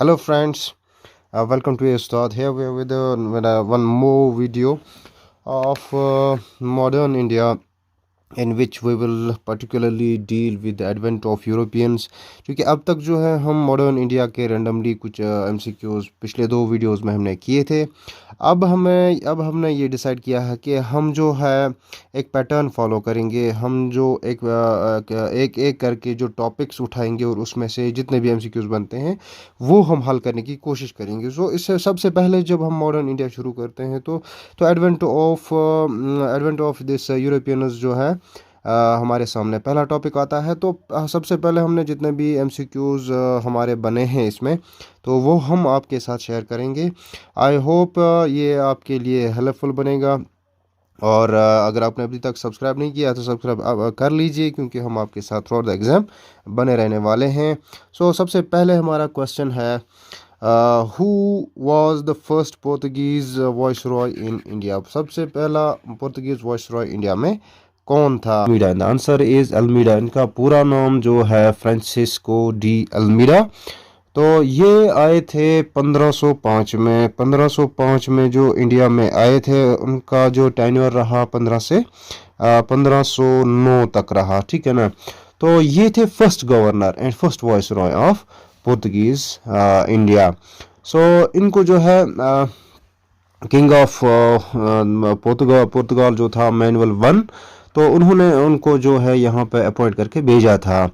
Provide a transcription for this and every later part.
Hello, friends. Welcome to Ustad. Here we are with one more video of modern India, in which we will particularly deal with the advent of Europeans. क्योंकि अब तक जो है हम modern India के randomly कुछ MCQs पिछले दो वीडियोस में हमने किए थे। अब हमने ये डिसाइड किया है कि हम जो है एक पैटर्न फॉलो करेंगे। हम जो एक एक करके जो टॉपिक्स उठाएंगे और उसमें से जितने भी MCQs बनते हैं वो हम हल करने की कोशिश करेंगे। सो इससे सबसे पहले जब हम मॉडर्न इंडिया शुरू करते हैं तो एडवेंट ऑफ दिस यूरोपियंस जो है हमारे सामने पहला टॉपिक आता है। तो सबसे पहले हमने जितने भी MCQs हमारे बने हैं इसमें तो वो हम आपके साथ शेयर करेंगे। आई होप ये आपके लिए हेल्पफुल बनेगा। और अगर आपने अभी तक सब्सक्राइब नहीं किया तो सब्सक्राइब कर लीजिए, क्योंकि हम आपके साथ थ्रू आउट द एग्ज़ाम बने रहने वाले हैं। सबसे पहले हमारा क्वेश्चन है, who was the first Portuguese viceroy in India. सबसे पहला पोर्तुगीज़ वॉइसरॉय इंडिया में कौन था? Almeida. The answer is Almeida. इनका पूरा नाम जो है फ्रांसिस्को डी अल्मीडा। तो ये आए थे 1505 में। 1505 में जो इंडिया में आए थे उनका जो टेन्योर रहा 15 से 1509 तक रहा, ठीक है ना। तो ये थे first governor and first viceroy of Portuguese India. इनको जो है किंग ऑफ पुर्तगाल जो था मैनुअल वन, तो उन्होंने उनको जो है यहाँ पे अपॉइंट करके भेजा था।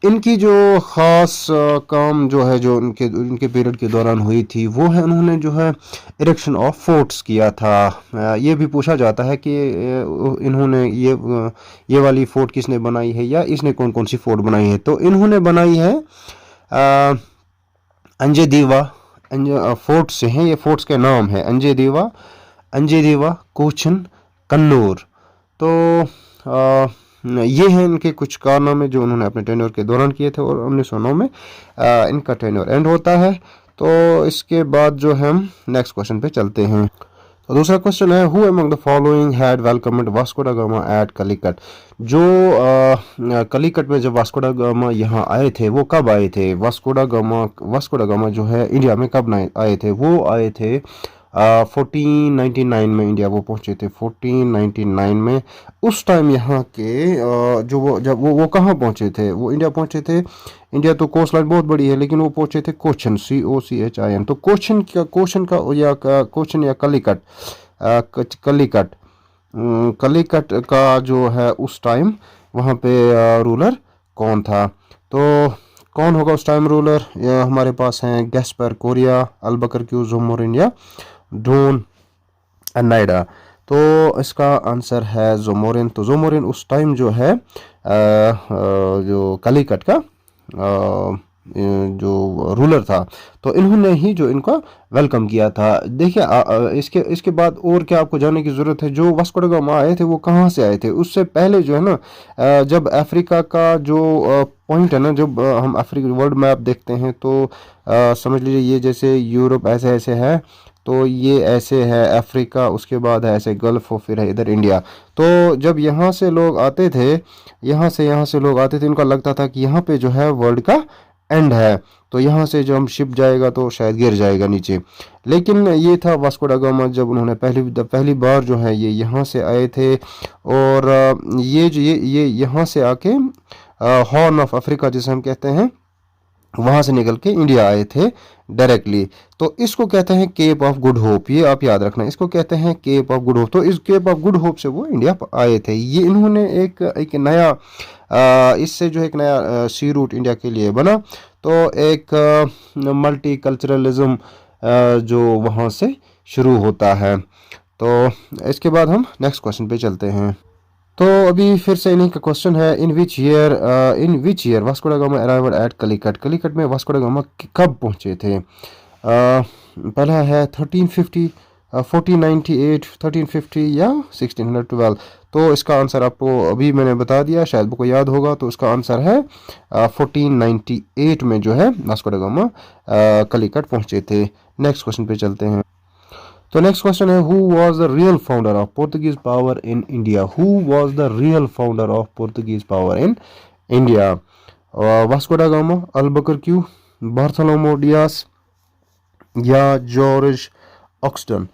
इनकी जो ख़ास काम जो है जो उनके पीरियड के दौरान हुई थी वो है उन्होंने जो है इरेक्शन ऑफ फोर्ट्स किया था। ये भी पूछा जाता है कि इन्होंने ये वाली फोर्ट किसने बनाई है या इसने कौन कौन सी फोर्ट बनाई है। तो इन्होंने बनाई है अंजे दीवा। फोर्ट्स से हैं, ये फोर्ट्स के नाम है अंजे दीवा, कोचन, कन्नौर। तो ये हैं इनके कुछ कारनामे जो उन्होंने अपने टेन्योर के दौरान किए थे और 1909 में इनका टेन्योर एंड होता है। तो इसके बाद जो है हम नेक्स्ट क्वेश्चन पे चलते हैं। तो दूसरा क्वेश्चन है, who among the following had welcomed Vasco दा गामा एट कलिकट। जो कलिकट में जब वास्को दा गामा यहाँ आए थे वो कब आए थे? वास्को दा गामा जो है इंडिया में कब आए थे? वो आए थे 1499 में इंडिया वो पहुंचे थे। 1499 में उस टाइम यहाँ के जब वो कहाँ पहुंचे थे? वो इंडिया पहुंचे थे। इंडिया तो कोस्ट लाइन बहुत बड़ी है, लेकिन वो पहुंचे थे कोचन, COCHIN। तो कोचन या कलिकट का जो है उस टाइम वहाँ पे रूलर कौन था? तो कौन होगा उस टाइम रूलर? हमारे पास हैं गैस्पर कोरिया, अल्बुकर्क, ज़ोमोरिन या डॉन अनाइडा। तो इसका आंसर है ज़ोमोरिन। तो ज़ोमोरिन उस टाइम जो है जो कलिकट का जो रूलर था, तो इन्होंने ही जो इनका वेलकम किया था। देखिए इसके बाद और क्या आपको जानने की ज़रूरत है? जो वास्को दा गामा आए थे वो कहाँ से आए थे? उससे पहले जो है ना, जब अफ्रीका का जो पॉइंट है ना, जब हम अफ्रीका वर्ल्ड मैप देखते हैं तो समझ लीजिए ये जैसे यूरोप ऐसे ऐसे है, तो ये ऐसे है अफ्रीका, उसके बाद है ऐसे गल्फ और फिर है इधर इंडिया। तो जब यहाँ से लोग आते थे, यहाँ से लोग आते थे, उनका लगता था कि यहाँ पे जो है वर्ल्ड का एंड है, तो यहाँ से जब हम शिप जाएगा तो शायद गिर जाएगा नीचे। लेकिन ये था वास्को दा गामा, जब उन्होंने पहली बार जो है ये यहाँ से आए थे और ये यहाँ से आके हॉर्न ऑफ अफ्रीका जिसे हम कहते हैं वहाँ से निकल के इंडिया आए थे डायरेक्टली। तो इसको कहते हैं केप ऑफ गुड होप। ये आप याद रखना, इसको कहते हैं केप ऑफ गुड होप। तो इस केप ऑफ गुड होप से वो इंडिया आए थे। ये इन्होंने एक नया इससे जो एक नया सी रूट इंडिया के लिए बना। तो एक मल्टी कल्चरलिज्म जो वहाँ से शुरू होता है। तो इसके बाद हम नेक्स्ट क्वेश्चन पे चलते हैं। तो अभी फिर से इन्हीं का क्वेश्चन है, इन विच ईयर वास्को दा गामा अराइवड एट कलिकट। कलिकट में वास्को दा गामा कब पहुंचे थे? पहला है 1350, 1498, 1350 या 1612। तो इसका आंसर आपको अभी मैंने बता दिया, शायद आपको याद होगा। तो इसका आंसर है 1498 में जो है वास्को दा गामा कलिकट पहुंचे थे। नेक्स्ट क्वेश्चन पे चलते हैं। तो नेक्स्ट क्वेश्चन है, who was the real founder of Portuguese power in India. Who was the real founder of Portuguese power in India? Vasco दा गामा, अल्बुकर्क, बार्थोलोमेव डियास, या जॉर्ज ऑक्सटन।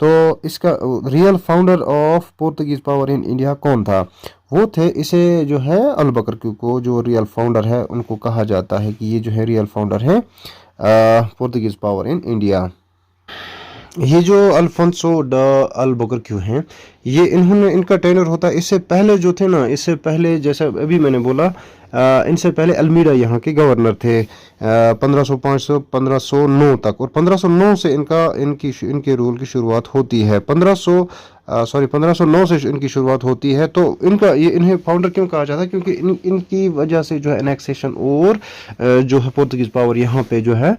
तो इसका real founder of Portuguese power in India कौन था? वो थे, इसे जो है अल बकरक्यू को जो रियल फाउंडर है उनको कहा जाता है कि ये जो है रियल फाउंडर है पोर्तुगीज पावर इन इंडिया। ये जो अल्फोंसो ड अल बकरक्यू हैं, ये इन्होंने इनका टेनर होता है, इससे पहले जो थे ना, इससे पहले जैसा अभी मैंने बोला, इनसे पहले अल्मीरा यहाँ के गवर्नर थे 1505 से 1509 तक, और 1509 से इनके रूल की शुरुआत होती है। 1509 से इनकी शुरुआत होती है। तो इन्हें फाउंडर क्यों कहा जाता है? क्योंकि इनकी वजह से जो है एनेक्सेशन और जो है पोर्तुगीज पावर यहाँ पे जो है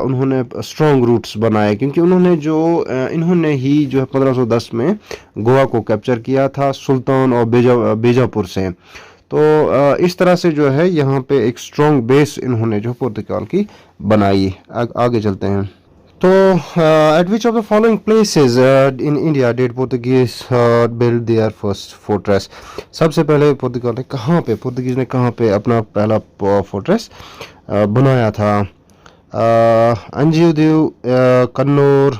उन्होंने स्ट्रॉन्ग रूट्स बनाए, क्योंकि इन्होंने ही जो है 1510 में गोवा को कैप्चर किया था सुल्तान और बीजापुर से। तो इस तरह से जो है यहाँ पे एक स्ट्रॉन्ग बेस इन्होंने जो पुर्तगाल की बनाई। आगे चलते हैं। तो eight which of the following places in India did Portuguese build their first fortress? सबसे पहले पोर्तुगीज ने कहाँ पे अपना पहला फोर्ट्रेस बनाया था? अंजुदीव, कन्नौर,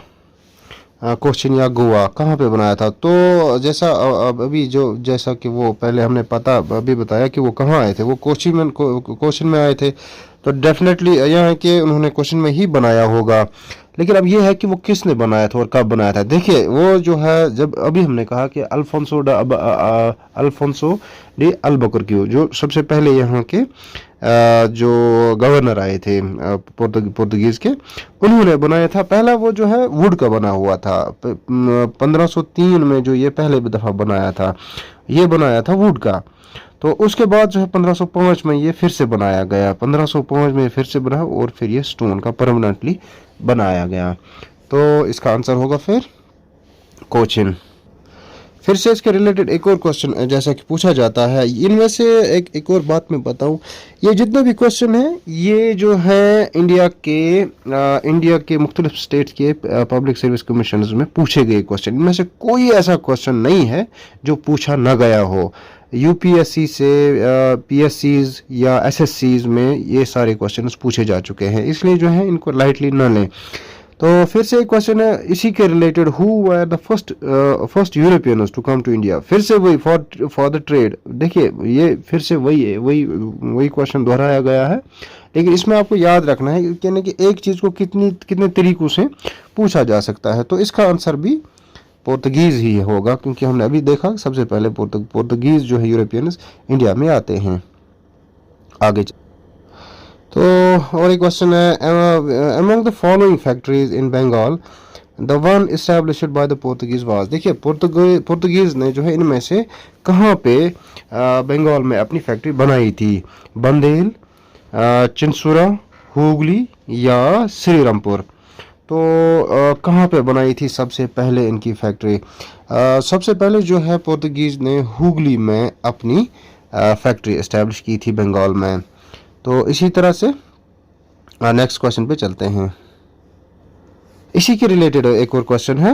कोचिन या गोवा, कहाँ पे बनाया था? तो जैसा कि वो पहले हमने अभी बताया कि वो कहाँ आए थे, वो कोचिन में आए थे। तो डेफिनेटली यह है कि उन्होंने कोचिन में ही बनाया होगा। लेकिन अब ये है कि वो किसने बनाया था और कब बनाया था। देखिए, वो जो है, जब अभी हमने कहा कि अल्फोंसो डी अल्बुकर्क जो सबसे पहले यहाँ के जो गवर्नर आए थे पुर्तगीज के, उन्होंने बनाया था। पहला वो जो है वुड का बना हुआ था। 1503 में जो ये पहले दफ़ा बनाया था, ये बनाया था वुड का। तो उसके बाद जो है 1505 में ये फिर से बनाया गया, 1505 में फिर से बना और फिर ये स्टोन का परमानेंटली बनाया गया। तो इसका आंसर होगा फिर कोचिन। फिर से इसके रिलेटेड एक और क्वेश्चन जैसा कि पूछा जाता है, इनमें से एक और बात मैं बताऊं, ये जितने भी क्वेश्चन हैं ये जो है इंडिया के मुख्तलिफ स्टेट के पब्लिक सर्विस कमीशन में पूछे गए क्वेश्चन। इनमें से कोई ऐसा क्वेश्चन नहीं है जो पूछा न गया हो। यूपीएससी से पीएससीज या एसएससीज में ये सारे क्वेश्चंस पूछे जा चुके हैं, इसलिए जो है इनको लाइटली न लें। तो फिर से एक क्वेश्चन है इसी के related, who were the first Europeans to come to India? फिर से वही फॉर द ट्रेड। देखिए, ये फिर से वही क्वेश्चन दोहराया गया है, लेकिन इसमें आपको याद रखना है कि एक चीज़ को कितने तरीकों से पूछा जा सकता है। तो इसका आंसर भी पोर्तुगीज़ ही होगा, क्योंकि हमने अभी देखा सबसे पहले पोर्तुगीज़ जो है यूरोपियंस इंडिया में आते हैं। आगे तो और एक क्वेश्चन है, among the following factories in Bengal the one established by the Portuguese was? देखिए, पोर्तुगीज़ ने जो है इनमें से कहाँ पे बंगाल में अपनी फैक्ट्री बनाई थी? बंदेल, चिंसुरा, हुगली या श्रीरामपुर? तो कहाँ पे बनाई थी सबसे पहले इनकी फैक्ट्री? सबसे पहले जो है पोर्तुगीज़ ने हुगली में अपनी फैक्ट्री इस्टेब्लिश की थी बंगाल में। तो इसी तरह से नेक्स्ट क्वेश्चन पे चलते हैं। इसी के रिलेटेड एक और क्वेश्चन है,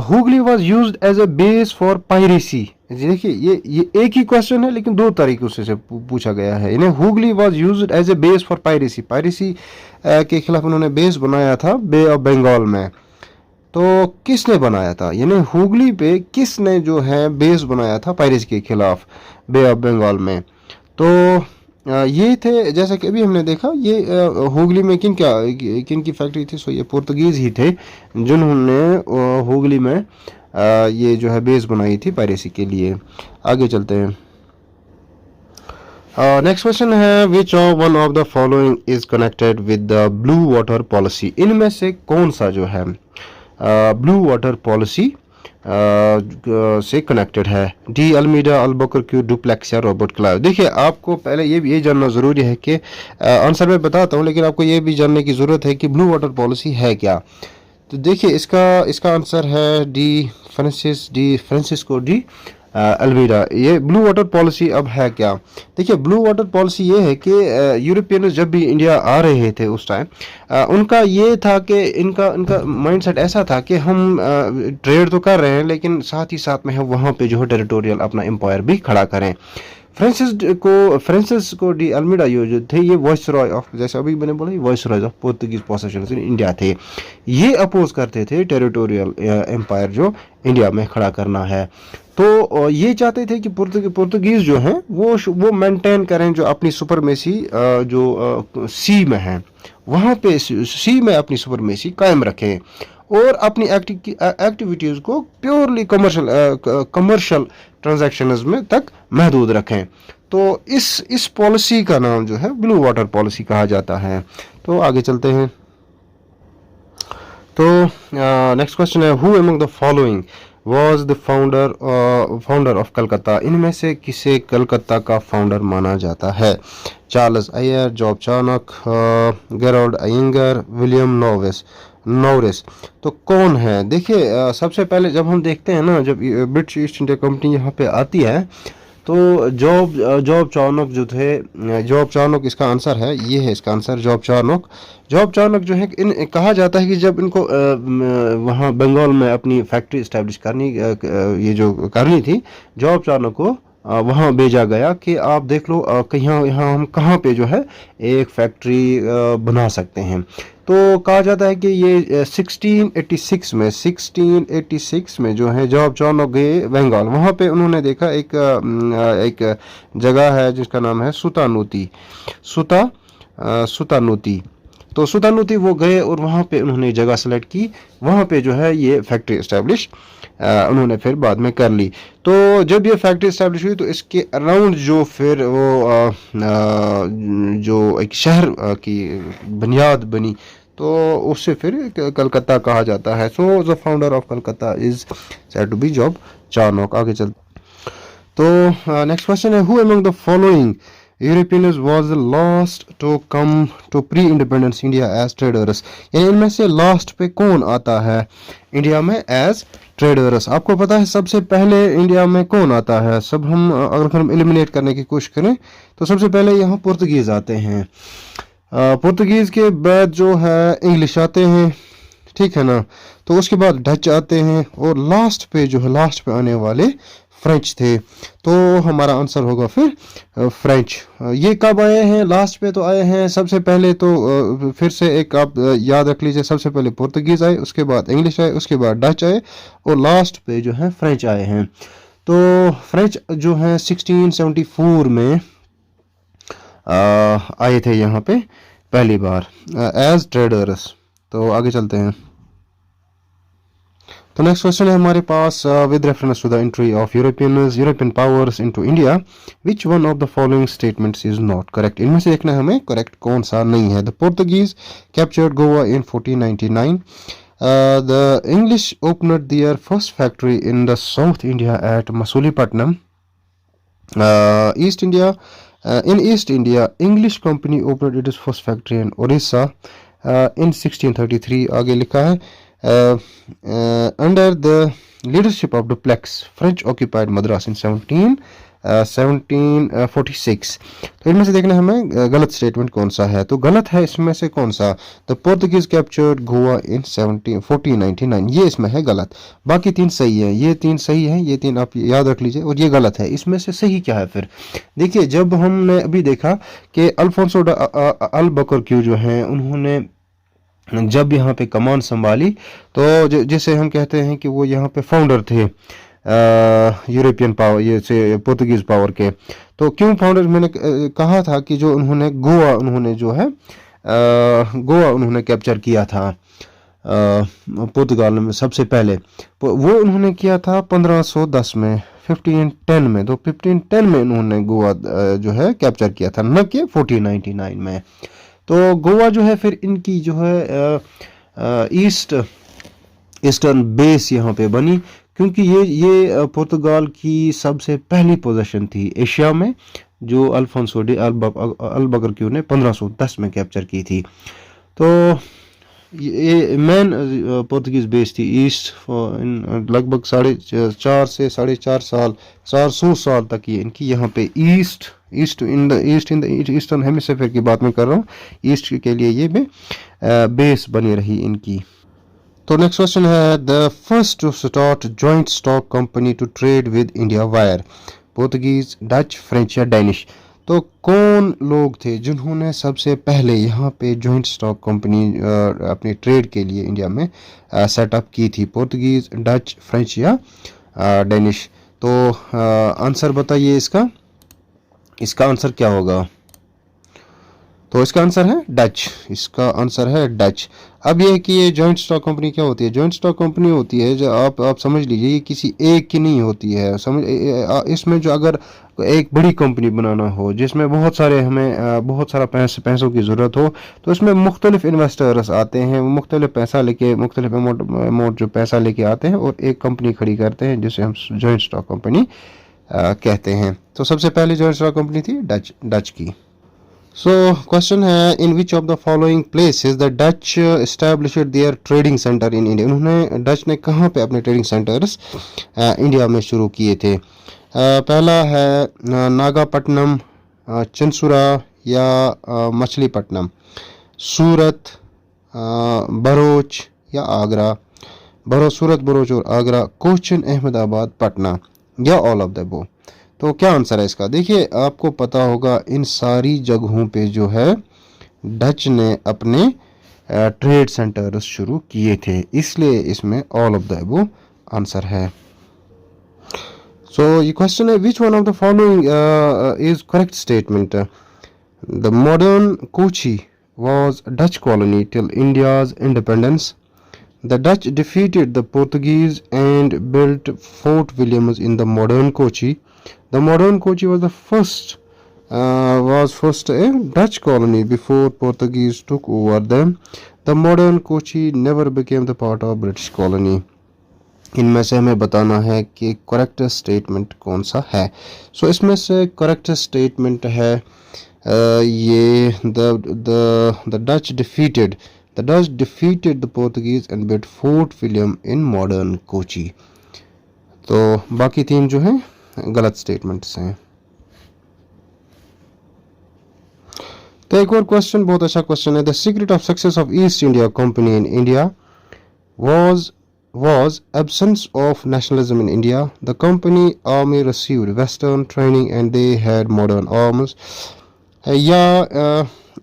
Hooghly was used as a base for piracy. देखिए, ये एक ही क्वेश्चन है लेकिन दो तरीकों से पूछा गया है। इन्हें Hooghly was used as a base for piracy के खिलाफ उन्होंने बेस बनाया था बे ऑफ बंगाल में। तो किसने बनाया था? यानी हुगली पे किसने जो है बेस बनाया था पायरेसी के खिलाफ बे ऑफ बंगाल में? तो ये थे, जैसा कि अभी हमने देखा, ये हुगली में किन की फैक्ट्री थी? सो ये पुर्तगीज़ ही थे जिन्होंने हुगली में ये जो है बेस बनाई थी पायरेसी के लिए। आगे चलते हैं। नेक्स्ट क्वेश्चन है, विच one of the following is connected with the blue water policy? इनमें से कौन सा जो है ब्लू वाटर पॉलिसी से कनेक्टेड है? डी अल्मीडा, अल्बुकर्क, डुप्लेक्स या रॉबर्ट क्लाइव? देखिए, आपको पहले ये जानना ज़रूरी है कि आंसर मैं बताता हूँ, लेकिन आपको ये भी जानने की ज़रूरत है कि ब्लू वाटर पॉलिसी है क्या। तो देखिए, इसका आंसर है डी फ्रांसिस्को डी अल्मीडा। ये ब्लू वाटर पॉलिसी अब है क्या? देखिए, ब्लू वाटर पॉलिसी ये है कि यूरोपियन जब भी इंडिया आ रहे थे उस टाइम, उनका ये था कि इनका माइंडसेट ऐसा था कि हम ट्रेड तो कर रहे हैं, लेकिन साथ ही साथ में हम वहाँ पे जो है टेरिटोरियल अपना एम्पायर भी खड़ा करें। फ्रांसिस को डी अल्मीडा जो थे, ये वॉइस रॉय ऑफ, जैसे अभी मैंने बोला, ये voice Roy of Portuguese possession in India थे। ये अपोज करते थे टेरिटोरियल एम्पायर जो इंडिया में खड़ा करना है। तो ये चाहते थे कि पुर्तगीज जो हैं वो मेंटेन करें जो अपनी सुपरमेसी जो सी में है, वहाँ पे सी में अपनी सुपरमेसी कायम रखें और अपनी एक्टिविटीज़ को प्योरली कमर्शियल ट्रांजैक्शंस में तक महदूद रखें। तो इस पॉलिसी का नाम जो है ब्लू वाटर पॉलिसी कहा जाता है। तो आगे चलते हैं। तो नेक्स्ट क्वेश्चन है, who among the following was the founder of Calcutta? इनमें से किसे कलकत्ता का फाउंडर माना जाता है? Charles Eyre, Job Charnock, Gerald Aungier, William Norris. तो कौन है? देखिए, सबसे पहले जब हम देखते हैं ना, जब ब्रिटिश ईस्ट इंडिया कंपनी यहाँ पे आती है, तो जॉब चाणक जो थे, जॉब चाणक इसका आंसर है, ये है इसका आंसर, जॉब चाणक जो है, कहा जाता है कि जब इनको वहाँ बंगाल में अपनी फैक्ट्री इस्टेब्लिश करनी ये जो करनी थी, जॉब चाणक को वहाँ भेजा गया कि आप देख लो यहाँ हम कहाँ पे जो है एक फैक्ट्री बना सकते हैं। तो कहा जाता है कि ये 1686 में जो है जॉब चाणक गए बंगाल, वहाँ पे उन्होंने देखा एक जगह है जिसका नाम है सुतानूती। तो सुतानूती वो गए और वहाँ पे उन्होंने जगह सेलेक्ट की, वहाँ पे जो है ये फैक्ट्री इस्टेब्लिश उन्होंने फिर बाद में कर ली। तो जब ये फैक्ट्री इस्टेब्लिश हुई तो इसके अराउंड जो फिर वो जो एक शहर की बुनियाद बनी, तो उससे फिर कलकत्ता कहा जाता है। So the founder of Calcutta is said to be Job Charnock. आगे चलते। तो नेक्स्ट क्वेश्चन है, who among the following Europeans was the last to come to pre independence India as traders? यानी इनमें से लास्ट पे कौन आता है इंडिया में एज ट्रेडर्स? आपको पता है सबसे पहले इंडिया में कौन आता है? अगर हम एलिमिनेट करने की कोशिश करें तो सबसे पहले यहाँ पुर्तगीज आते हैं, पुर्तगीज के बाद जो है इंग्लिश आते हैं, ठीक है ना। तो उसके बाद डच आते हैं और लास्ट पे आने वाले फ्रेंच थे। तो हमारा आंसर होगा फिर फ्रेंच। ये कब आए हैं? लास्ट पे तो आए हैं सबसे पहले, तो फिर से एक आप याद रख लीजिए, सबसे पहले पुर्तगीज आए, उसके बाद इंग्लिश आए, उसके बाद डच आए और लास्ट पे जो है फ्रेंच आए हैं। तो फ्रेंच जो है 1674 में आए थे यहाँ पे पहली बार एज ट्रेडर्स। तो आगे चलते हैं। तो नेक्स्ट क्वेश्चन है हमारे पास, with reference to the entry of European powers into India, which one of the following statements is not correct? इनमें से देखना है हमें करेक्ट कौन सा नहीं है। The Portuguese captured Goa in 1499, the English opened their first factory in the south India at Masulipatnam, in East India, English company opened its first factory in Orissa in 1633. आगे लिखा है, under the leadership of Dupleix, French occupied Madras in 1746. तो इनमें से देखना है हमें गलत स्टेटमेंट कौन सा है। तो गलत है इसमें से कौन सा? The Portuguese captured Goa in 1499, ये इसमें है गलत। बाकी तीन सही है, ये तीन सही है, ये तीन आप याद रख लीजिए, और ये गलत है। इसमें से सही क्या है फिर? देखिए, जब हमने अभी देखा कि अल्फोंसो अल बकरक्यू जो है, उन्होंने जब यहाँ पे कमान संभाली, तो जैसे हम कहते हैं कि वो यहाँ पे फाउंडर थे यूरोपियन पावर, ये से पोर्तुगीज पावर के। तो क्यों फाउंडर? मैंने कहा था कि जो उन्होंने गोवा उन्होंने कैप्चर किया था पुर्तगाल में सबसे पहले, वो उन्होंने किया था 1510 में, 1510 में। तो 1510 में उन्होंने गोवा जो है कैप्चर किया था, न कि 1499 में। तो गोवा जो है फिर इनकी जो है ईस्टर्न बेस यहाँ पे बनी, क्योंकि ये पुर्तगाल की सबसे पहली पोजीशन थी एशिया में, जो अल्फोंसो अल बकरक्यू ने 1510 में कैप्चर की थी। तो ये मेन पुर्तगीज बेस थी ईस्ट, लगभग 4.5 से 450 साल तक ये इनकी यहाँ पे east in the eastern hemisphere की बात मैं कर रहा हूँ, ईस्ट के लिए ये बेस बनी रही इनकी। तो नेक्स्ट क्वेश्चन है, the first to start joint stock company to trade with India were? Portuguese, Dutch, French या डेनिश। तो कौन लोग थे जिन्होंने सबसे पहले यहाँ पे जॉइंट स्टॉक कंपनी अपने ट्रेड के लिए इंडिया में सेटअप की थी? पोर्तुगीज, डच, फ्रेंच या डेनिश। तो आंसर बताइए इसका, इसका आंसर क्या होगा? तो इसका आंसर है डच, इसका आंसर है डच। अब ये है कि ये जॉइंट स्टॉक कंपनी क्या होती है? जॉइंट स्टॉक कंपनी होती है जो आप समझ लीजिए ये किसी एक की नहीं होती है। इसमें जो अगर एक बड़ी कंपनी बनाना हो जिसमें बहुत सारे हमें बहुत सारा पैसों की ज़रूरत हो, तो इसमें मुख्तलिफ इन्वेस्टर्स आते हैं, वो मुख्तलिफ पैसा लेके, मुख्तलिफ अमाउंट जो पैसा लेके आते हैं और एक कंपनी खड़ी करते हैं जिसे हम जॉइंट स्टॉक कंपनी कहते हैं। तो सबसे पहली जॉइंट स्टॉक कंपनी थी डच की। So question है, in which of the following places the Dutch established their trading center in India? उन्होंने डच ने कहाँ पे अपने ट्रेडिंग सेंटर्स इंडिया में शुरू किए थे? पहला है नागापट्टनम, चिंसुरा या मछलीपट्टनम, सूरत, भरूच या आगरा। सूरत, भरूच और आगरा, कोचिन, अहमदाबाद, पटना या ऑल ऑफ द अबव। तो क्या आंसर है इसका? देखिए आपको पता होगा इन सारी जगहों पे जो है डच ने अपने ट्रेड सेंटर्स शुरू किए थे, इसलिए इसमें all of the above answer है। सो ये क्वेश्चन है, विच one of the following is correct statement? The modern Kochi was Dutch colony till India's independence. The Dutch defeated the Portuguese and built Fort Williams in the modern Kochi. The modern Kochi was first a Dutch colony before Portuguese took over them. The modern Kochi never became the part of British colony. इनमें से हमें बताना है कि correct statement कौन सा है। सो इसमें से करेक्ट स्टेटमेंट है ये the Dutch defeated the Portuguese and built Fort William in modern Kochi. तो बाकी तीन जो हैं गलत स्टेटमेंट्स हैं। तो एक और क्वेश्चन, बहुत अच्छा क्वेश्चन है, the secret of success of east India company in India was absence of nationalism in India. The company army received western training and they had modern arms.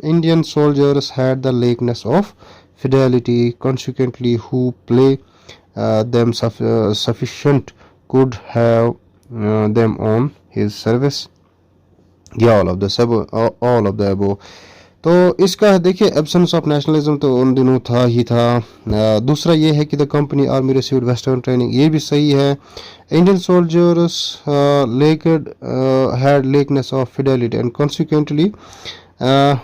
Indian soldiers had the lakeness of fidelity, consequently who play them sufficient could have them on his service. all of the above। तो इसका देखिए absence of nationalism तो उन दिनों था ही था। दूसरा ये है कि the company army received western training, ये भी सही है। Indian soldiers had lackness of fidelity and consequently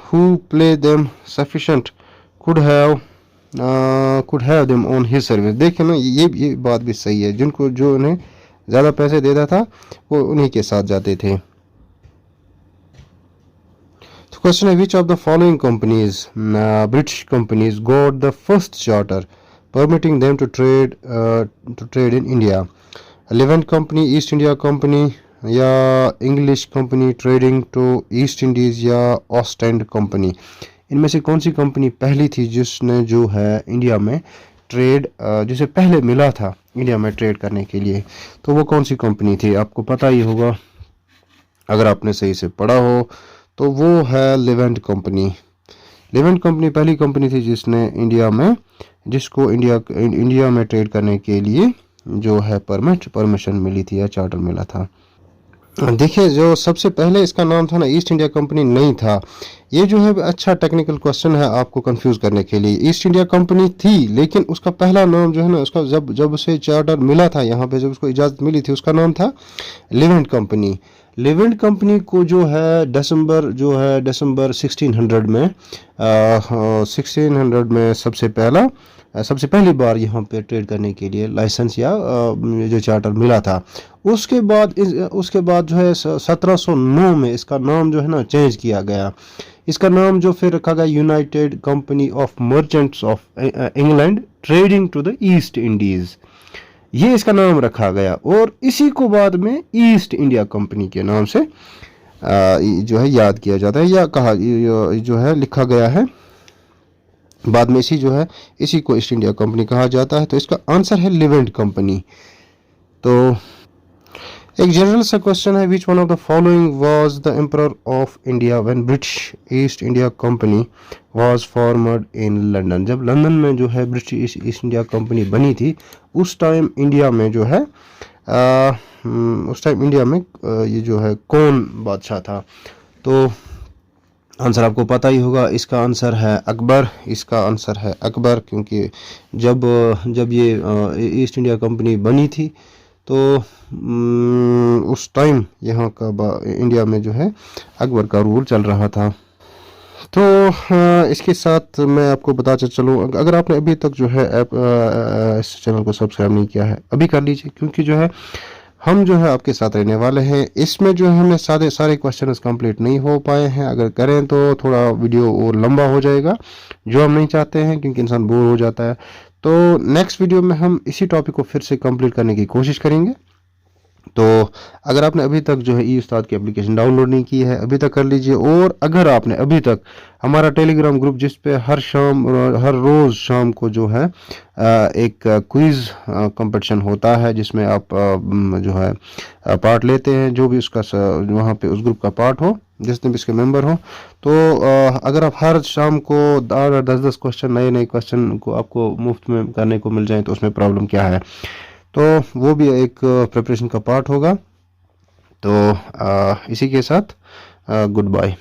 who play them sufficient could have them on his service. देखिए ना, ये बात भी सही है, जिनको जो उन्हें ज़्यादा पैसे देता था वो उन्हीं के साथ जाते थे। Question है, which of the following companies, British companies, got the first charter permitting them to trade in India? Levant Company, East India Company या English Company Trading to East Indies या Ostend Company? इनमें से कौन सी company पहली थी जिसने जो है इंडिया में ट्रेड जिसे पहले मिला था इंडिया में ट्रेड करने के लिए? तो वो कौन सी कंपनी थी? आपको पता ही होगा अगर आपने सही से पढ़ा हो, तो वो है लेवेंट कंपनी। लेवेंट कंपनी पहली कंपनी थी जिसको इंडिया में ट्रेड करने के लिए जो है परमिशन मिली थी या चार्टर मिला था। देखिए जो सबसे पहले इसका नाम था ना, ईस्ट इंडिया कंपनी नहीं था। ये जो है अच्छा टेक्निकल क्वेश्चन है आपको कंफ्यूज करने के लिए। ईस्ट इंडिया कंपनी थी लेकिन उसका पहला नाम जो है ना, उसका जब उसे चार्टर मिला था यहाँ पे, जब उसको इजाज़त मिली थी, उसका नाम था लेवेंट कंपनी। लेवेंट कंपनी को जो है दिसंबर 1600 में सबसे पहली बार यहाँ पे ट्रेड करने के लिए लाइसेंस या जो चार्टर मिला था। उसके बाद जो है 1709 में इसका नाम जो है ना चेंज किया गया। इसका नाम जो फिर रखा गया united company of merchants of England trading to the East Indies, ये इसका नाम रखा गया। और इसी को बाद में ईस्ट इंडिया कंपनी के नाम से जो है याद किया जाता है या कहा जो है लिखा गया है। बाद में इसी को ईस्ट इंडिया कंपनी कहा जाता है। तो इसका आंसर है लेवेंट कंपनी। तो एक जनरल सा क्वेश्चन है, विच one of the following was the emperor of India when British east India company was formed in London. जब लंदन में जो है ब्रिटिश ईस्ट इंडिया कंपनी बनी थी, उस टाइम इंडिया में जो है उस टाइम इंडिया में ये जो है कौन बादशाह था। तो आंसर आपको पता ही होगा, इसका आंसर है अकबर। इसका आंसर है अकबर, क्योंकि जब जब ये ईस्ट इंडिया कंपनी बनी थी तो उस टाइम यहाँ का इंडिया में जो है अकबर का रूल चल रहा था। तो इसके साथ मैं आपको बताते चलूँ, अगर आपने अभी तक जो है इस चैनल को सब्सक्राइब नहीं किया है, अभी कर लीजिए, क्योंकि जो है हम जो है आपके साथ रहने वाले हैं। इसमें जो है हमने सारे क्वेश्चंस कंप्लीट नहीं हो पाए हैं, अगर करें तो थोड़ा वीडियो और लंबा हो जाएगा, जो हम नहीं चाहते हैं, क्योंकि इंसान बोर हो जाता है। तो नेक्स्ट वीडियो में हम इसी टॉपिक को फिर से कंप्लीट करने की कोशिश करेंगे। तो अगर आपने अभी तक जो है ई उस्ताद की एप्लीकेशन डाउनलोड नहीं की है, अभी तक कर लीजिए। और अगर आपने अभी तक हमारा टेलीग्राम ग्रुप, जिस पे हर रोज़ शाम को जो है एक क्विज़ कंपटीशन होता है, जिसमें आप जो है पार्ट लेते हैं, जो भी उसका वहाँ पे उस ग्रुप का पार्ट हो, जितने भी इसके मेंबर हो, तो अगर आप हर शाम को 10-10 क्वेश्चन, नए क्वेश्चन को आपको मुफ्त में करने को मिल जाए, तो उसमें प्रॉब्लम क्या है। तो वो भी एक प्रिपरेशन का पार्ट होगा। तो इसी के साथ गुड बाय।